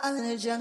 aljan.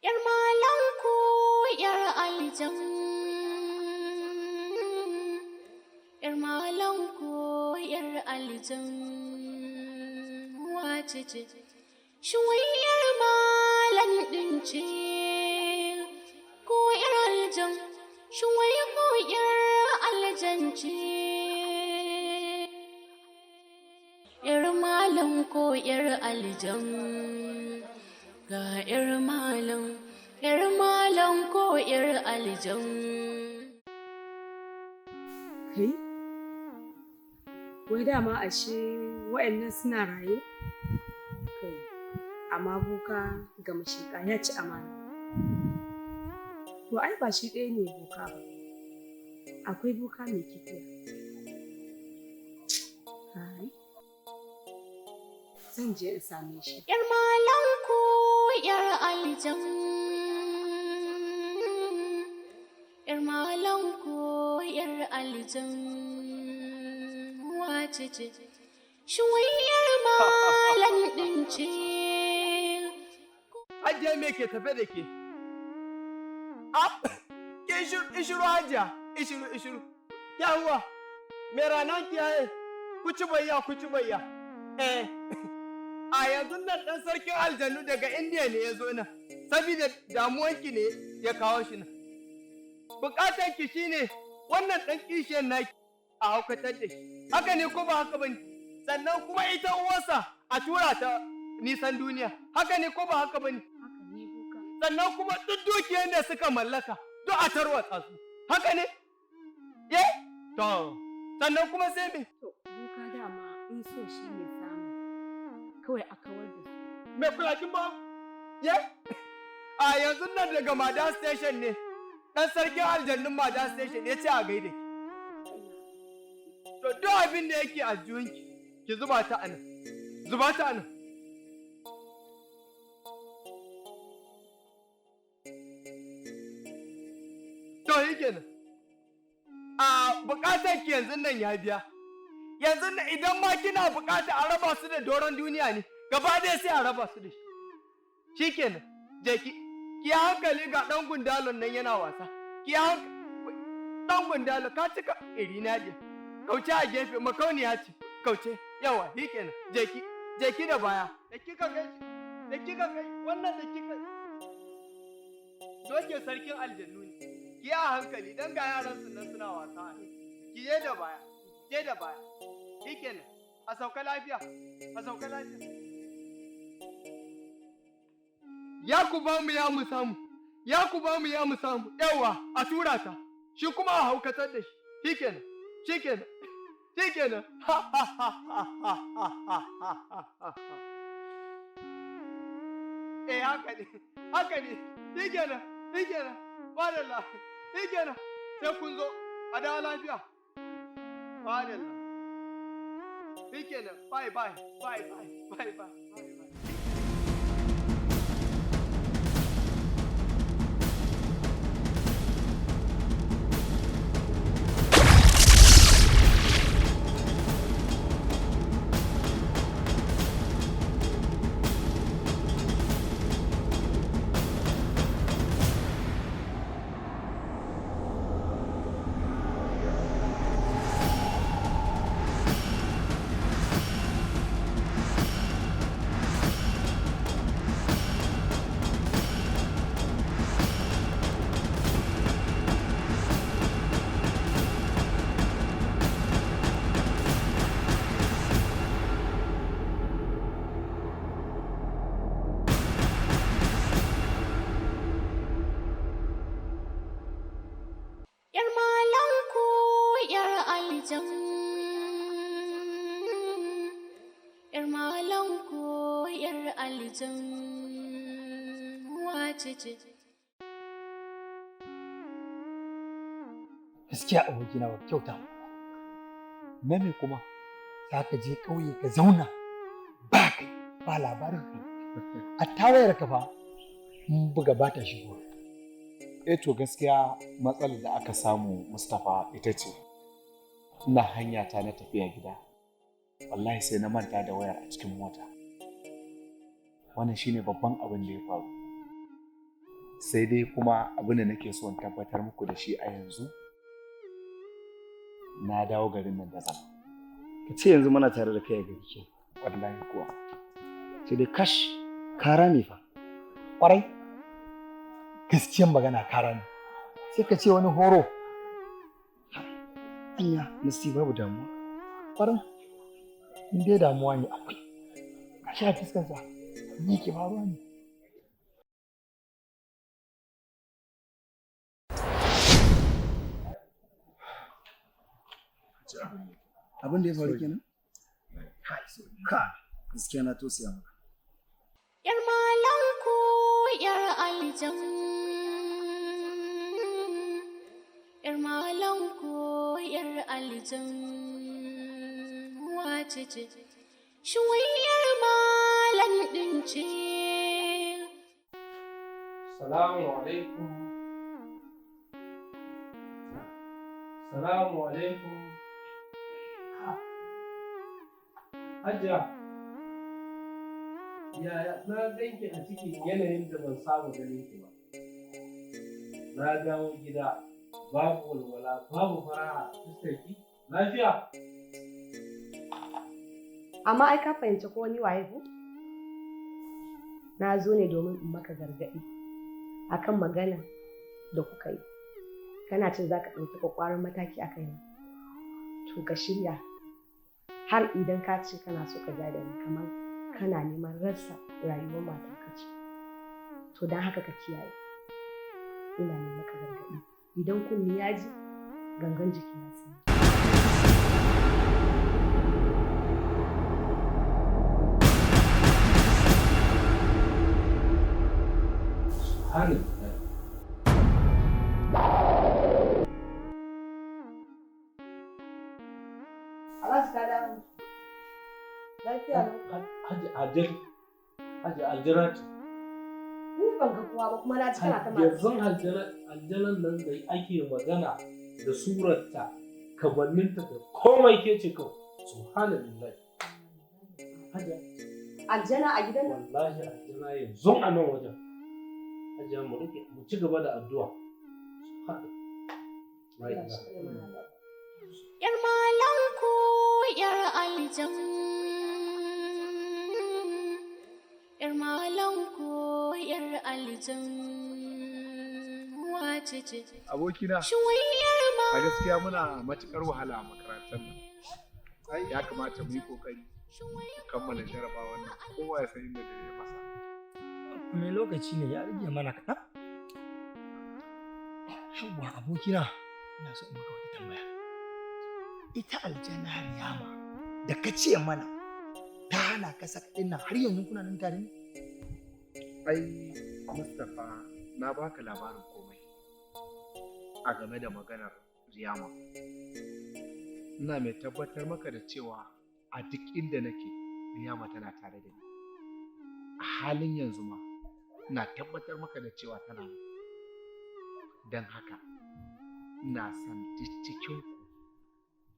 Yar malam ko yar aljan. Yar malam ko yar aljan. Wace ce? Shin wai yar malam din ce ko yar aljan? Shin wai ko yar aljan ce? Yar malam ko yar aljan. Ga ‘yar malam ko ‘yar aljan. Kai? Wai dama ashe wa'annan suna raye? Kai, amma boka ga mashiƙa ya ci amana. To ai ba shi ɗaya ne boka ba. Akwai boka mai kifiya. Kai. Zan je in same shi. ‘Yar malam ko ‘yar aljan. ‘Yar malam ko ‘yar aljan. Wace ce? Shin wai ‘yar malam ɗin ce? Hajiya me ke tafe da ke? Ke ishiru hajiya, ishiru. Yahuwa, me ranar kiyaye, kuci bayya. A yanzu nan ɗan sarkin aljanu daga Indiya ne ya zo nan, saboda damuwanki ne ya kawo shi nan. Bukatanki shine wannan ɗan kishiyar naki a haukatar da shi. Haka ne ko ba haka bane? Sannan kuma ita uwarsa a tura ta nisan duniya. Haka ne ko ba haka bane? Sannan kuma duk dukiyar da suka mallaka duk a tarwatsa su. Haka ne? To, sannan kuma sai me? To, boka dama in so shi ne samu. Kawai a kawar da su. Me kulakin ba? A yanzu nan daga Madan Station ne, ɗan sarkin aljannun Madan Station ya ce a gaida ki. To duk abin da yake a juyanki, ki zuba ta anan. Zuba ta anan. To yi kenan. Bukatar ki yanzu nan ya biya. Yanzu idan ma kina bukata a raba su da doron duniya ne, gaba ɗaya sai a raba su da shi. Shi kenan, je ki hankali ga ɗan gundalon nan yana wasa. Ki hankali, ɗan gundalo ka cika iri na je. Kauce a gefe, makauniya ce, kauce, yawa, shi kenan, je ki da baya. Da kika kai, wannan da kika. Doke sarkin aljannu ne, ki a hankali, don ga yaran su nan suna wasa ne. Ki je da baya. Shikenan, a sauka lafiya. Ya ku ba mu ya mu samu, yawa a tura ta, shi kuma a haukatar da shi. Shikenan. Haka ne, shikenan, madalla, shikenan, sai kun zo, a dawo lafiya. Madalla. Shikenan, bye. aljan, ‘yar malam ko ‘yar aljan wace ce? Gaskiya abokina ba kyauta na me kuma za ka je ƙauye ka zauna ba kai ba labarin kai a tawayar ka fa mun buga ba ta shigo. To gaskiya matsalar da aka samu Mustapha ita ce ina hanya ta na tafiya gida wallahi sai na manta da wayar a cikin mota. Wannan shine babban abin da ya faru. Sai dai kuma abin da nake so in tabbatar muku da shi a yanzu na dawo garin nan da zama. Ka ce yanzu muna tare da kai a gari ke. Wallahi kuwa. Sai dai kash kara ne fa. Ƙwarai gaskiyan magana kara ne. Sai ka ce wani horo. Anya nasi babu damuwa. Ƙwarai in dai damuwa ne akwai. Ka sha fuskansa ni ke faruwa ne. Abin da ya faru kenan? Ka gaskiya na tosiya maka. ‘Yar malam ko ‘yar aljan, ‘yar malam ko ‘yar aljan wace ce? Shin wai ‘yar malam ɗin ce? Salamu alaikum. Salamu alaikum. Hajiya, yaya na ganki a cikin yanayin da ban saba ganin ki ba. Na dawo gida babu walwala, babu fara'a a fuskarki. Lafiya? Amma ai ka fahimci ko ni waye ko? Na zo ne domin in maka gargaɗi akan magana da kuka yi. Kana cin za ka ɗauki ƙwaƙwaran mataki a kaina. To ka shirya. Har idan ka ce kana so ka ja da ni kamar kana neman rasa rayuwar matarka ce. To don haka ka kiyaye. Ina ne maka gargaɗi. Idan kunni ya ji, gangan jiki na sani. Hajji Aljana ce. Ni ban ga kowa ba kuma na ji kana ta Yanzu aljanan nan da ake magana da surarta, kamanninta da komai ke ce kawai. Subhanallah. Hajji. Aljana a gidan nan? Wallahi aljana yanzu a nan wajen. Hajji mu ci gaba da addu'a. ‘Yar malam ko ‘yar aljan, ‘yar malam ko ‘yar aljan wace ce? Abokina, a gaskiya muna matuƙar wahala a makarantar nan. Ya kamata mu yi ƙoƙari kammala jarabawan nan, kowa ya san inda da ya masa. Me lokaci ne ya rage mana kaɗan? Yawwa abokina, ina so in maka wata tambaya. Ita aljanna Riyama da ka ce mana ta hana ka saka ɗin nan har yanzu kuna nan tare ne? Ai, Mustapha, na baka labarin komai a game da maganar Riyama. Ina mai tabbatar maka da cewa a duk inda nake Riyama tana tare da ni. A halin yanzu ma ina tabbatar maka da cewa tana nan. Don haka ina son duk cikin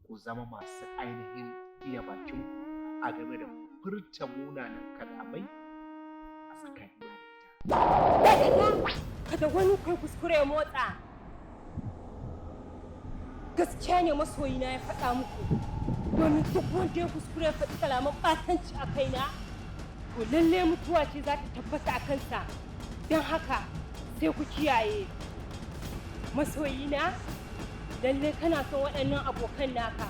ku zama masu ainihin iya bakin a game da furta munanan kalamai a tsakanin da ita. Kada wani kai kuskure motsa. Gaskiya ne masoyina ya faɗa muku. Domin duk wanda ya kuskure faɗi kalaman ɓatanci a kaina, to lalle mutuwa ce za ta tabbata a kansa. Don haka sai ku kiyaye. Masoyina, lalle kana son waɗannan abokan naka.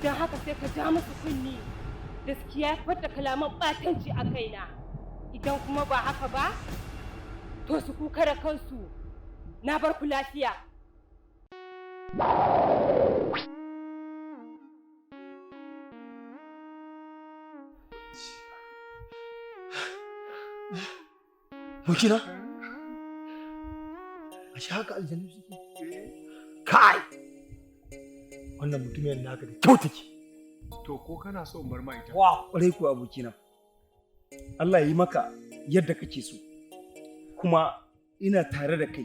Don haka sai ka ja musu kunni. Gaskiya ya faɗa kalaman ɓatanci a kaina. Idan kuma ba haka ba, to su kuka da kansu. Na bar ku lafiya. abokina a shi haka aljanu suke kai wannan mutumin naka da kyau take To ko kana so in bar ma ita? wa Ƙwarai kuwa abokina. Allah ya yi maka yadda kake so. Kuma ina tare da kai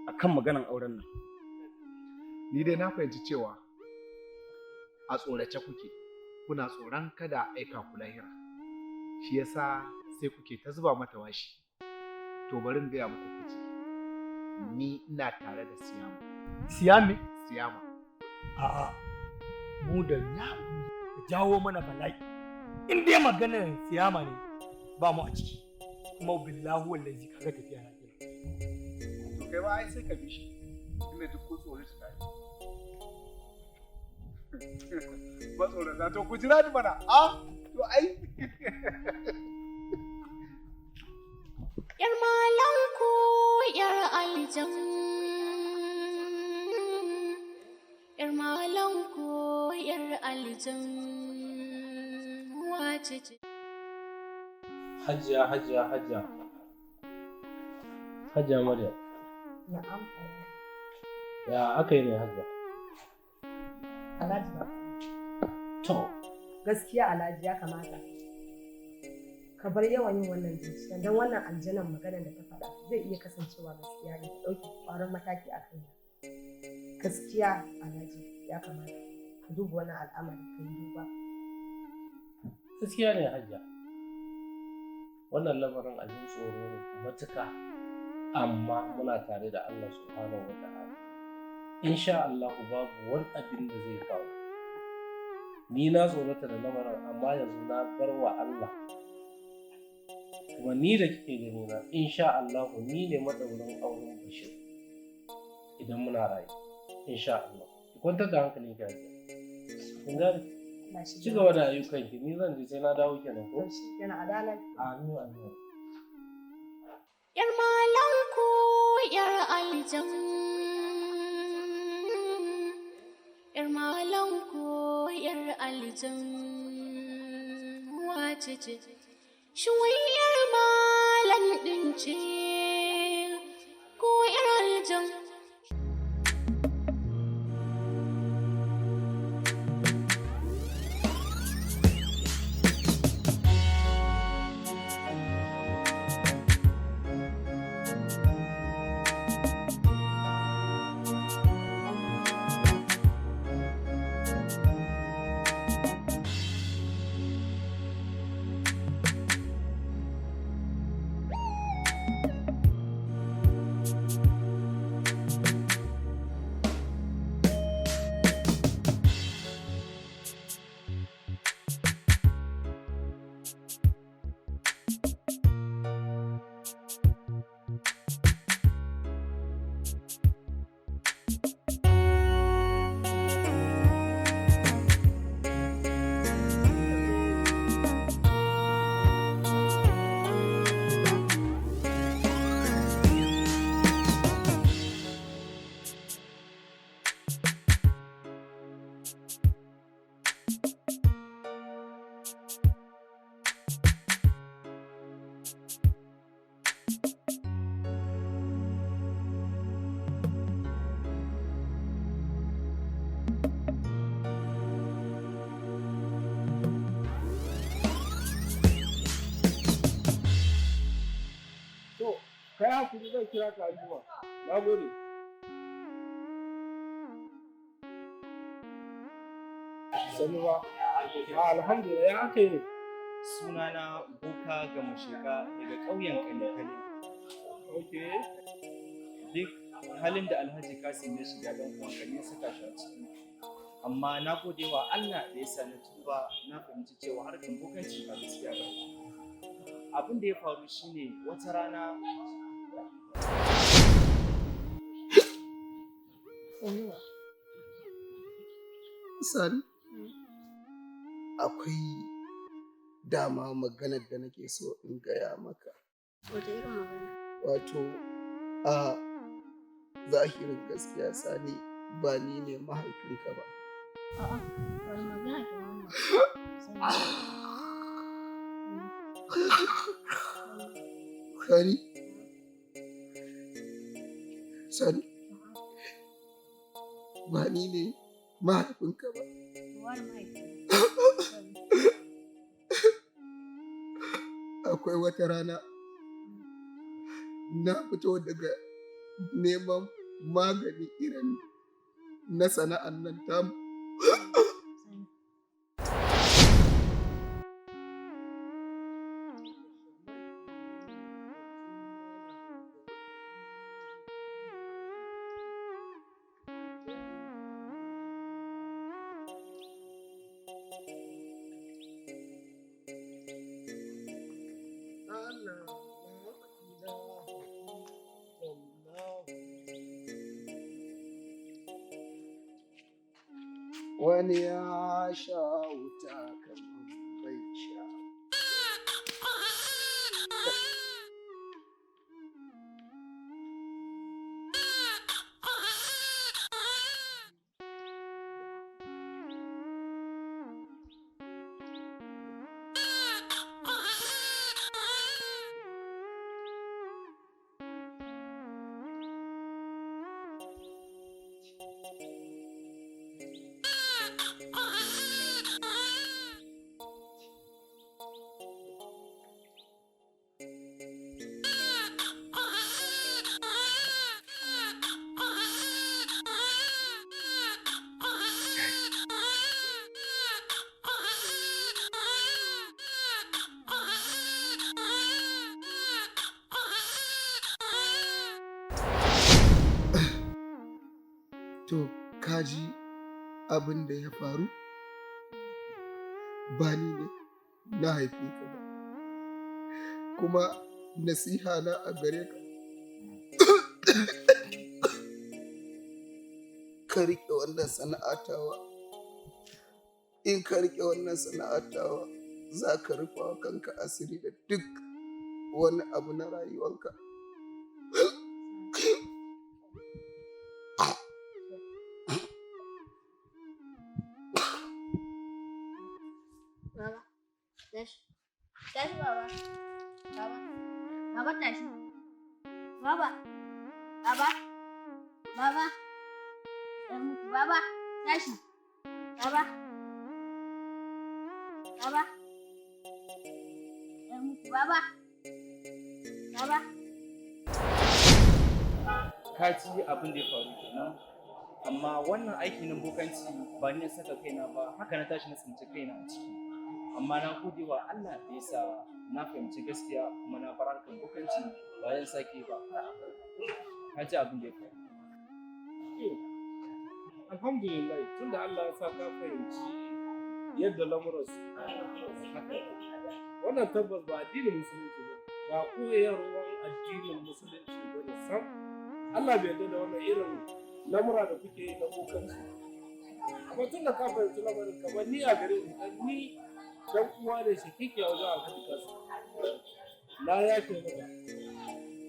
akan maganan auren nan. Ni dai na fahimci cewa a tsorace kuke, kuna tsoron kada a aika ku lahira. Shi yasa sai kuke ta zuba mata washi. To bari in gaya muku kuji. Ni ina tare da Siyama. siyami Siyama. a'a mu da ya jawo mana bala'i in dai maganar siyama ne ba mu a ciki kuma billahi wallahi kaga tafiya na kira To kai ba ai sai ka bi shi. Ina duk ko tsoro shi kai. Ba tsoro na to ku jira ni mana. To ai. Yar malam ko yar aljan. Yar malam ko yar aljan. Wace ce? Hajiya, Hajiya, Hajiya. Hajiya Maryam. Na'am. Ya aka yi ne Hajiya? Alhaji ba. To, Gaskiya Alhaji ya kamata ka bar yawan yin wannan binciken don wannan aljanan maganar da ta faɗa zai iya kasancewa gaskiya ne ka ɗauki ƙwarar mataki a kai. Gaskiya Alhaji ya kamata ka duba wannan al'amari ka yi duba. gaskiya ne Hajiya. Wannan lamarin abin tsoro ne matuka, amma muna tare da Allah subhanahu wa ta'ala. Insha Allah babu wani abin da zai faru. Ni na tsorata da lamarin amma yanzu na bar wa Allah. Kuma ni da kike gani na insha Allah ni ne madaurin auren Bashir. Idan muna rayu insha Allah. Ki kwantar da hankalin ki Hajiya. Kun gane? Ci gaba da ayyukan ki, ni zan je sai na dawo kenan ko? Yana adalar. Amin amin. Yar malam ko yar aljan. Yar malam ko yar aljan. Wace ce? Shuwayyar malam ɗin ce ko yar aljan. Kai hakuri zan kira ka anjima. Na gode. Sani ba. Alhamdulillah ya aka yi. Sunana Boka ga Masheka daga ƙauyen Kale-Kale. Okay. Duk halin da Alhaji Kasim ya shiga don uwan ne saka shi a ciki. Amma na gode wa Allah da ya sa na tuba na fahimci cewa harkar bokanci ba gaskiya ba. Abin da ya faru shine wata rana Sani, akwai dama maganar da nake so in gaya maka. Wata irin magana? Wato, a zahirin gaskiya Sani ba ni ne mahaifinka ba. A'a, wani magana ke wannan? Sani, Sani, ba ni ne mahaifinka ba. Akwai wata rana na fito daga neman magani irin na sana'an nan tamu. Wani ya sha wuta kamar bai sha. To, kaji abin da ya faru? Ba ni ne na haife ka ba. Kuma nasiha na a gare ka. Ka riƙe wannan sana'atawa. In ka riƙe wannan sana'atawa, za ka rufa wa kanka asiri da duk wani abu na rayuwanka. Baba, tashi. Tashi baba. Baba. Baba tashi. Baba. Baba. Baba. Baba, tashi. Baba. Baba. Baba. Baba. Ka ji abin da ya faru kenan, amma wannan aiki na bokanci ba ni na saka kaina ba, haka na tashi na tsinci kaina a ciki. Amma na gode wa Allah da ya sa na fahimci gaskiya kuma na fara kan bokanci bayan sake ba. Ka ji abin da ya faru. Alhamdulillah, tunda Allah ya sa ka fahimci yadda lamuran su haka. Wannan tabbas ba addinin musulunci ba, ba koyarwar addinin musulunci ba ne sam. Allah bai yarda da wannan irin lamura da kuke yi na bokanci. Kuma tunda ka fahimci lamarin kamar ni a gare ni dan uwa ne shi kike a wajen alhaji kasu. Na yafe maka.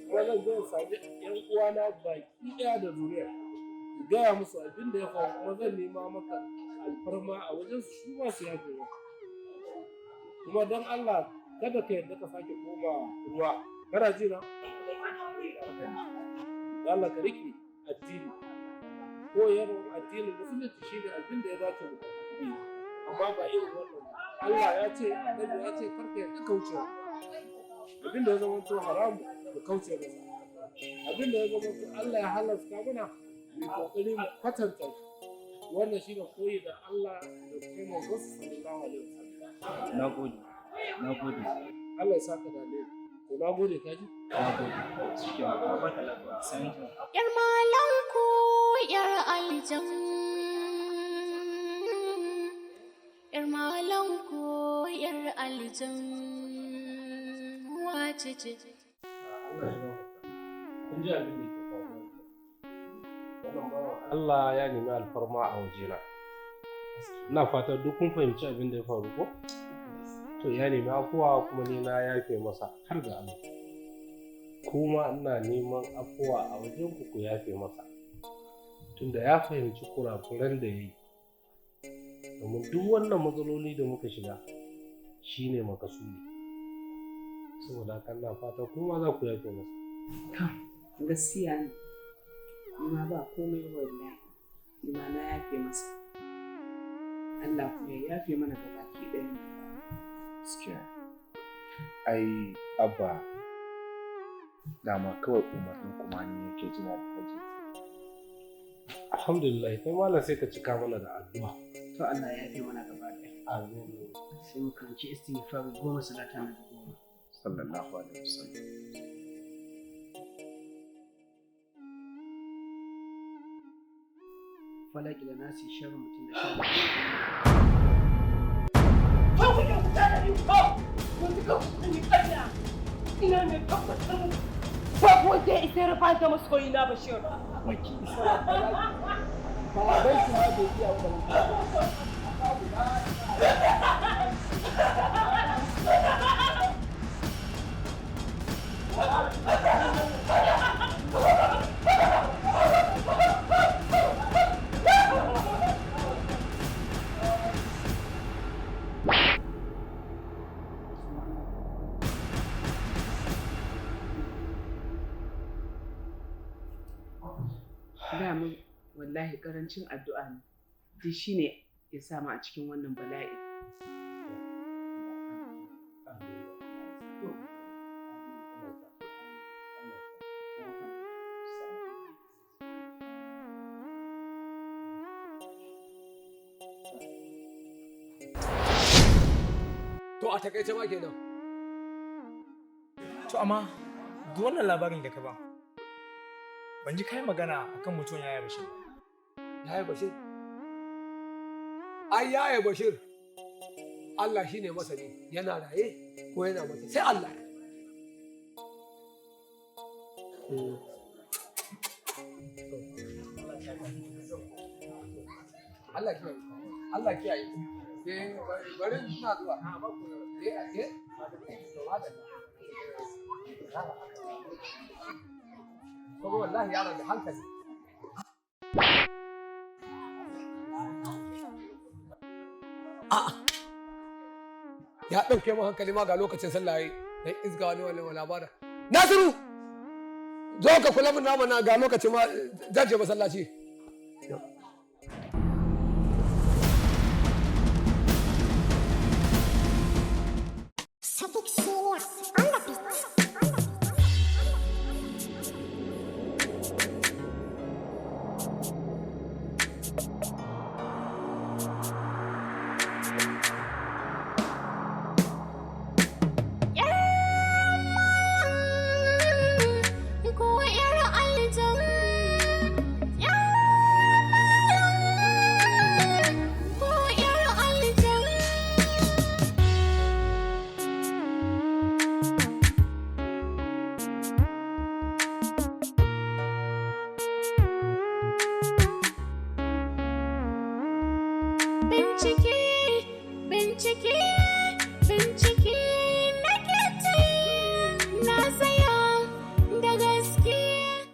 Kuma zan zo sami ƴan uwana baki ɗaya da zuriya. Gaya musu abin da ya faru kuma zan nema maka alfarma a wajen su ma su yafe maka. Kuma don Allah kada ka yarda ka sake koma ruwa. Kana ji na? Allah ka riƙe addini. Koyarwar addinin musulunci shi ne abin da ya dace mu yi. Amma ba irin wannan. Allah ya ce, Annabi ya ce karka yarda kaucewa. Abin da ya zama to haramu da kauce masa. Abin da ya zama to Allah ya halasta mana mai kokari mu kwatanta shi. Wannan shi ne koyi da Allah da kuma manzon sallallahu alaihi wasallam. Na gode. Allah ya saka da alheri. To na gode kaji. Na gode. Shikenan, ka bata lafiya. Sai an jima. Yar malam ko yar aljan. Yar malam ko yar aljan. Wace ce? Kun ji abin da ke faruwa. Allah ya nemi alfarma a wajena. Ina fata duk kun fahimci abin da ya faru ko? To ya nemi afuwa kuma ni na yafe masa har ga Allah. Kuma ina neman afuwa a wajen ku yafe masa. Tunda ya fahimci kurakuran da ya yi. Domin duk wannan matsaloli da muka shiga shine makasudi. Saboda haka ina fata kuma za ku yafe masa. Gaskiya ne. ma ba komai wallahi, ni ma na yafe masa. Allah kuma ya yafe mana gabaki ɗaya. Gaskiya. Ai, Abba, dama kawai umarnin kuma ne yake jira da haji. Alhamdulillah, kai malam sai ka cika mana da addu'a. To Allah ya yafe mana gaba ɗaya. Amin. Sai mu kanci istighfar 10 salata na 10. Sallallahu alaihi wasallam. Falaki da nasi sharri mutum da sharri. Ko ku ke kuta da ni ko? Kun ji kan kun yi ƙarya. Ina mai tabbatar mu. Ba ku wanda ya isa rufa da masoyi na Bashir. Baki isa ba bai shi ma bai iya wadda Damun wallahi karancin addu'a ne, duk shi ne ya samu a cikin wannan bala'i. To a takaice ma kenan. To amma duk wannan labarin da ka ba, ban ji kai magana akan mutum Yaya Bashir. Yaya Bashir? Ai Yaya Bashir, Allah shi ne masani, yana raye ko yana mace sai Allah. Allah kiyaye. Allah kiyaye. Bari ina zuwa. Kuma wallahi yaron da hankali. A'a. Ya ɗauke mu hankali ma ga lokacin sallah yayi. Dan izga wani labara. Nasiru! Zo ka kula min nama na ga lokacin ma zaje masallaci.